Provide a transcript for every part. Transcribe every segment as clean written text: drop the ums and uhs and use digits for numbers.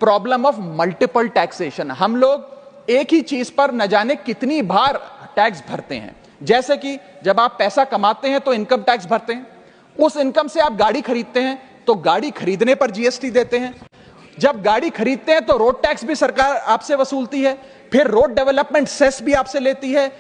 Problem of multiple taxation. हम लोग एक ही चीज पर न जाने कितनी बार टैक्स भरते हैं। जैसे कि जब आप पैसा कमाते हैं तो इनकम टैक्स भरते हैं, उस इनकम से आप गाड़ी खरीदते हैं तो गाड़ी खरीदने पर जीएसटी देते हैं, जब गाड़ी खरीदते हैं तो रोड टैक्स भी सरकार आपसे वसूलती है, फिर रोड डेवलपमेंट सेस भी आपसे लेती है,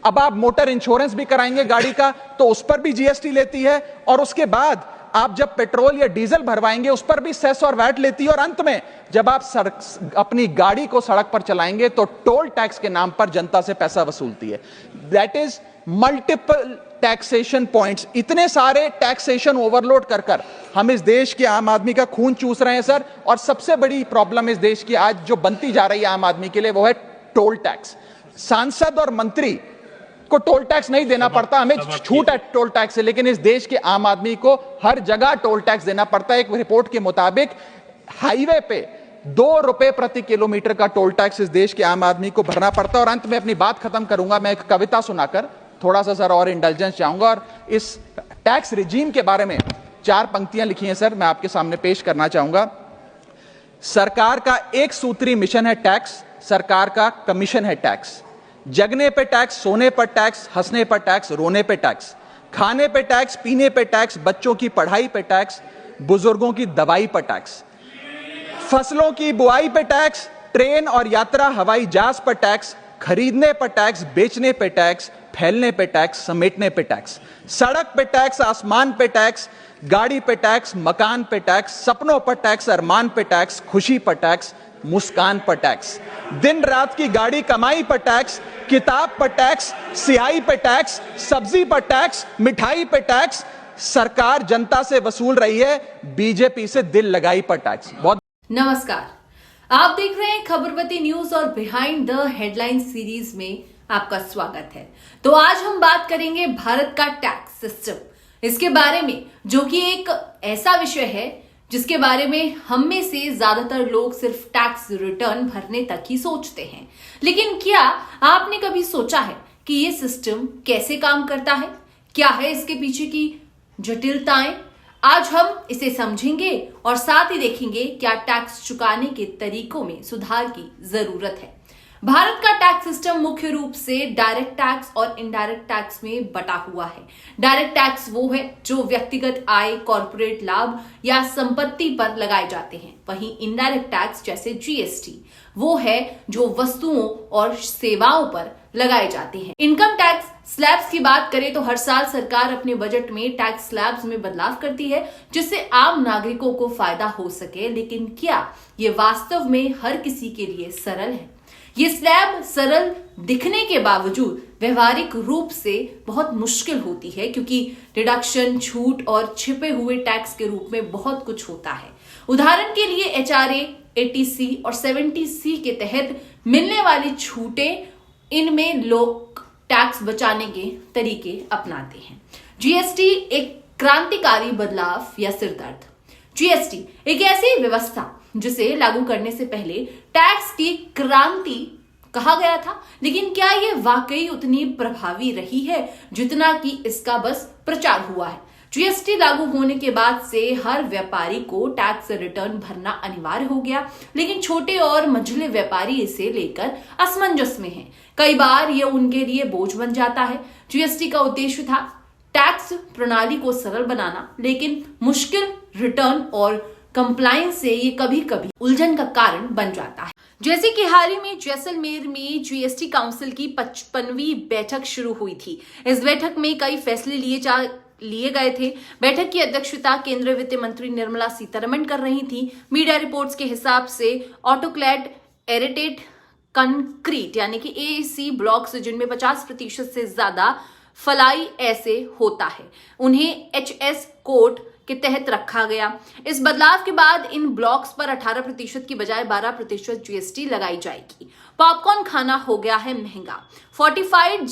अब आप मोटर इंश्योरेंस भी कराएंगे गाड़ी का तो उस पर भी जीएसटी लेती है, और उसके बाद आप जब पेट्रोल या डीजल भरवाएंगे उस पर भी सेस और वैट लेती है, और अंत में जब आप अपनी गाड़ी को सड़क पर चलाएंगे तो टोल टैक्स के नाम पर जनता से पैसा वसूलती है। That is multiple taxation points. इतने सारे टैक्सेशन ओवरलोड कर कर हम इस देश के आम आदमी का खून चूस रहे हैं सर। और सबसे बड़ी प्रॉब्लम इस देश की आज जो बनती जा रही है आम आदमी के लिए वो है टोल टैक्स। सांसद और मंत्री को टोल टैक्स नहीं देना पड़ता, हमें छूट है टोल टैक्स से, लेकिन इस देश के आम आदमी को हर जगह टोल टैक्स देना पड़ता है। एक रिपोर्ट के मुताबिक हाईवे पे 2 रुपए प्रति किलोमीटर का टोल टैक्स इस देश के आम आदमी को भरना पड़ता है। और अंत में अपनी बात खत्म करूंगा मैं एक कविता सुनाकर, थोड़ा सा सर और इंटेलिजेंस चाहूंगा, और इस टैक्स रिजीम के बारे में 4 पंक्तियां लिखी हैं सर, मैं आपके सामने पेश करना चाहूंगा। सरकार का एक सूत्री मिशन है टैक्स, सरकार का कमीशन है टैक्स। जगने पे टैक्स, सोने पर टैक्स, हंसने पर टैक्स, रोने पे टैक्स, खाने पे टैक्स, पीने पे टैक्स, बच्चों की पढ़ाई पे टैक्स, बुजुर्गों की दवाई पर टैक्स, फसलों की बुआई पे टैक्स, ट्रेन और यात्रा हवाई जहाज पर टैक्स, खरीदने पर टैक्स, बेचने पे टैक्स, फैलने पे टैक्स, समेटने पे टैक्स, सड़क पे टैक्स, आसमान पे टैक्स, गाड़ी पे टैक्स, मकान पे टैक्स, सपनों पर टैक्स, अरमान पे टैक्स, खुशी पर टैक्स, मुस्कान पर टैक्स, दिन रात की गाड़ी कमाई पर टैक्स, किताब पर टैक्स, सियाही पर टैक्स, सब्जी पर टैक्स, मिठाई पर टैक्स, सरकार जनता से वसूल रही है बीजेपी से दिल लगाई पर टैक्स। बहुत नमस्कार, आप देख रहे हैं खबरवती न्यूज और बिहाइंड द हेडलाइन सीरीज में आपका स्वागत है। तो आज हम बात करेंगे भारत का टैक्स सिस्टम, इसके बारे में, जो कि एक ऐसा विषय है जिसके बारे में हम में से ज्यादातर लोग सिर्फ टैक्स रिटर्न भरने तक ही सोचते हैं। लेकिन क्या आपने कभी सोचा है कि ये सिस्टम कैसे काम करता है, क्या है इसके पीछे की जटिलताएं? आज हम इसे समझेंगे और साथ ही देखेंगे क्या टैक्स चुकाने के तरीकों में सुधार की जरूरत है। भारत का टैक्स सिस्टम मुख्य रूप से डायरेक्ट टैक्स और इनडायरेक्ट टैक्स में बटा हुआ है। डायरेक्ट टैक्स वो है जो व्यक्तिगत आय, कॉर्पोरेट लाभ या संपत्ति पर लगाए जाते हैं। वहीं इनडायरेक्ट टैक्स जैसे जीएसटी वो है जो वस्तुओं और सेवाओं पर लगाए जाते हैं। इनकम टैक्स स्लैब्स की बात करें तो हर साल सरकार अपने बजट में टैक्स स्लैब्स में बदलाव करती है जिससे आम नागरिकों को फायदा हो सके। लेकिन क्या ये वास्तव में हर किसी के लिए सरल है? ये स्लैब सरल दिखने के बावजूद व्यवहारिक रूप से बहुत मुश्किल होती है, क्योंकि डिडक्शन, छूट और छिपे हुए टैक्स के रूप में बहुत कुछ होता है। उदाहरण के लिए HRA, 80C और 70C के तहत मिलने वाली छूटें, इनमें लोग टैक्स बचाने के तरीके अपनाते हैं। जीएसटी एक क्रांतिकारी बदलाव या सिरदर्द। जीएसटी एक ऐसी व्यवस्था जिसे लागू करने से पहले टैक्स की क्रांति कहा गया था, लेकिन क्या यह वाकई उतनी प्रभावी रही है जितना कि इसका बस प्रचार हुआ है? जीएसटी लागू होने के बाद से हर व्यापारी को टैक्स रिटर्न भरना अनिवार्य हो गया, लेकिन छोटे और मंझले व्यापारी इसे लेकर असमंजस में हैं। कई बार यह उनके लिए बोझ बन जाता है। जीएसटी का उद्देश्य था टैक्स प्रणाली को सरल बनाना, लेकिन मुश्किल रिटर्न और कंप्लायंस से ये कभी कभी उलझन का कारण बन जाता है। जैसे कि हाल ही में जैसलमेर में जीएसटी काउंसिल की 55वीं बैठक शुरू हुई थी। इस बैठक में कई फैसले लिए गए थे। बैठक की अध्यक्षता केंद्रीय वित्त मंत्री निर्मला सीतारमण कर रही थी। मीडिया रिपोर्ट्स के हिसाब से ऑटोक्लैड एरेटेड कंक्रीट यानी कि AAC ब्लॉक्स जिनमें 50% से ज्यादा फलाई ऐसे होता है, उन्हें HS कोड के तहत रखा गया। इस बदलाव के बाद इन ब्लॉक्स पर 18% की बजाय 12% जीएसटी लगाई जाएगी। पॉपकॉर्न खाना हो गया है महंगा। फोर्टिफाइड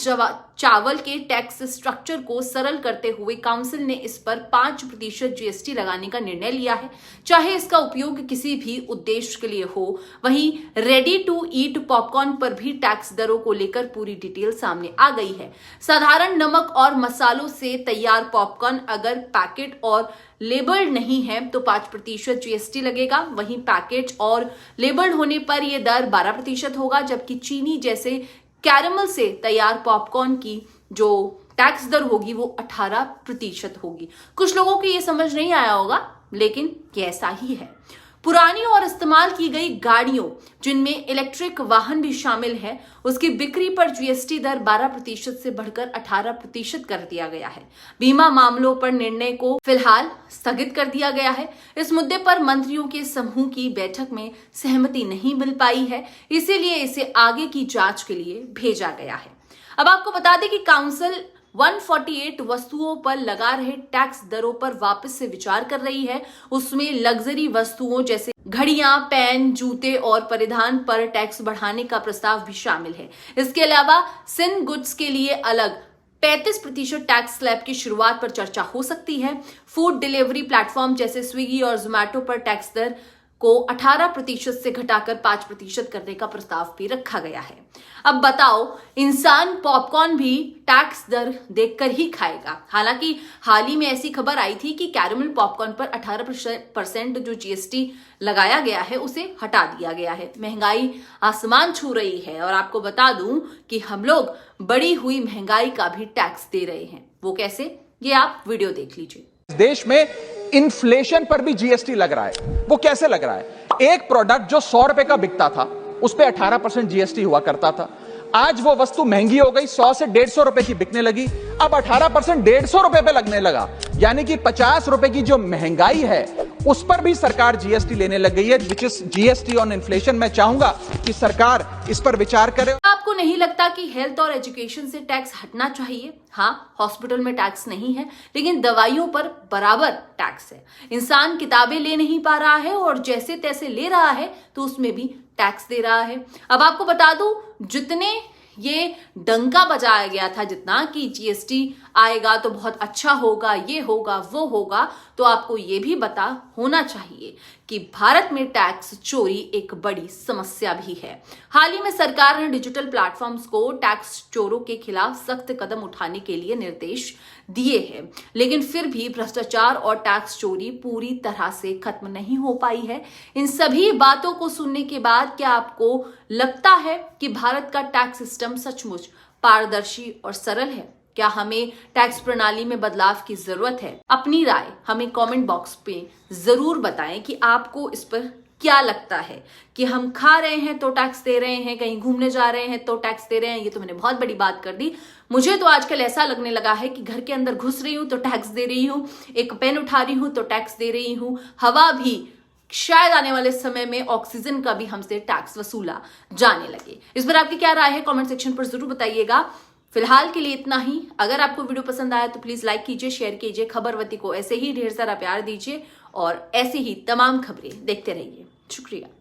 चावल के टैक्स स्ट्रक्चर को सरल करते हुए काउंसिल ने इस पर 5% जीएसटी लगाने का निर्णय लिया है, चाहे इसका उपयोग किसी भी उद्देश्य के लिए हो। वहीं रेडी टू ईट पॉपकॉर्न पर भी टैक्स दरों को लेकर पूरी डिटेल सामने आ गई है। साधारण नमक और मसालों से तैयार पॉपकॉर्न अगर पैकेट और लेबल्ड नहीं है तो 5% जीएसटी लगेगा। वहीं पैकेज और लेबल्ड होने पर यह दर 12% होगा, जबकि चीनी जैसे कैरमल से तैयार पॉपकॉर्न की जो टैक्स दर होगी वो 18% होगी। कुछ लोगों को ये समझ नहीं आया होगा, लेकिन ये ऐसा ही है। पुरानी और इस्तेमाल की गई गाड़ियों जिनमें इलेक्ट्रिक वाहन भी शामिल है, उसकी बिक्री पर जीएसटी दर 12% से बढ़कर 18% कर दिया गया है। बीमा मामलों पर निर्णय को फिलहाल स्थगित कर दिया गया है। इस मुद्दे पर मंत्रियों के समूह की बैठक में सहमति नहीं मिल पाई है, इसीलिए इसे आगे की जांच के लिए भेजा गया है। अब आपको बता दें कि काउंसिल 148 वस्तुओं पर लगा रहे टैक्स दरों पर वापस से विचार कर रही है। उसमें लग्जरी वस्तुओं जैसे घड़ियां, पेन, जूते और परिधान पर टैक्स बढ़ाने का प्रस्ताव भी शामिल है। इसके अलावा सिन गुड्स के लिए अलग 35% टैक्स स्लैब की शुरुआत पर चर्चा हो सकती है। फूड डिलीवरी प्लेटफॉर्म जैसे स्विगी और जोमैटो पर टैक्स दर को 18% से घटाकर 5% करने का प्रस्ताव भी रखा गया है। अब बताओ, इंसान पॉपकॉर्न भी टैक्स दर देखकर ही खाएगा। हालांकि हाल ही में ऐसी खबर आई थी कि कैरमल पॉपकॉर्न पर 18% जो जीएसटी लगाया गया है उसे हटा दिया गया है। महंगाई आसमान छू रही है और आपको बता दूं कि हम लोग बढ़ी हुई महंगाई का भी टैक्स दे रहे हैं। वो कैसे, ये आप वीडियो देख लीजिए। देश में इन्फ्लेशन पर भी जीएसटी लग रहा है। वो कैसे लग रहा है? एक प्रोडक्ट जो 100 रुपए का बिकता था उस पे 18% जीएसटी हुआ करता था। आज वो वस्तु महंगी हो गई, 100 से 150 रुपए की बिकने लगी, अब 18% 150 रुपए पे लगने लगा। यानी कि 50 रुपए की जो महंगाई है उस पर भी सरकार जीएसटी लेने लग गई है, which is GST on inflation. मैं चाहूंगा कि सरकार इस पर विचार करे। आपको नहीं लगता कि हेल्थ और एजुकेशन से टैक्स हटना चाहिए? हाँ, हॉस्पिटल में टैक्स नहीं है, लेकिन दवाइयों पर बराबर टैक्स है। इंसान किताबें ले नहीं पा रहा है और जैसे तैसे ले रहा है तो उसमें भी टैक्स दे रहा है। अब आपको बता दूं, जितने ये डंका बजाया गया था जितना कि जीएसटी आएगा तो बहुत अच्छा होगा, ये होगा, वो होगा, तो आपको ये भी पता होना चाहिए कि भारत में टैक्स चोरी एक बड़ी समस्या भी है। हाल ही में सरकार ने डिजिटल प्लेटफॉर्म्स को टैक्स चोरों के खिलाफ सख्त कदम उठाने के लिए निर्देश दिए हैं, लेकिन फिर भी भ्रष्टाचार और टैक्स चोरी पूरी तरह से खत्म नहीं हो पाई है। इन सभी बातों को सुनने के बाद क्या आपको लगता है कि भारत का टैक्स सिस्टम सचमुच पारदर्शी और सरल है? क्या हमें टैक्स प्रणाली में बदलाव की जरूरत है? अपनी राय हमें कमेंट बॉक्स पे जरूर बताएं कि आपको इस पर क्या लगता है कि हम खा रहे हैं तो टैक्स दे रहे हैं, कहीं घूमने जा रहे हैं तो टैक्स दे रहे हैं। ये तो मैंने बहुत बड़ी बात कर दी। मुझे तो आजकल ऐसा लगने लगा है कि घर के अंदर घुस रही हूं तो टैक्स दे रही हूं, एक पेन उठा रही हूं तो टैक्स दे रही हूं, हवा भी शायद आने वाले समय में ऑक्सीजन का भी हमसे टैक्स वसूला जाने लगे। इस पर आपकी क्या राय है कमेंट सेक्शन पर जरूर बताइएगा। फिलहाल के लिए इतना ही। अगर आपको वीडियो पसंद आया तो प्लीज लाइक कीजिए, शेयर कीजिए। खबरवती को ऐसे ही ढेर सारा प्यार दीजिए और ऐसी ही तमाम खबरें देखते रहिए। शुक्रिया।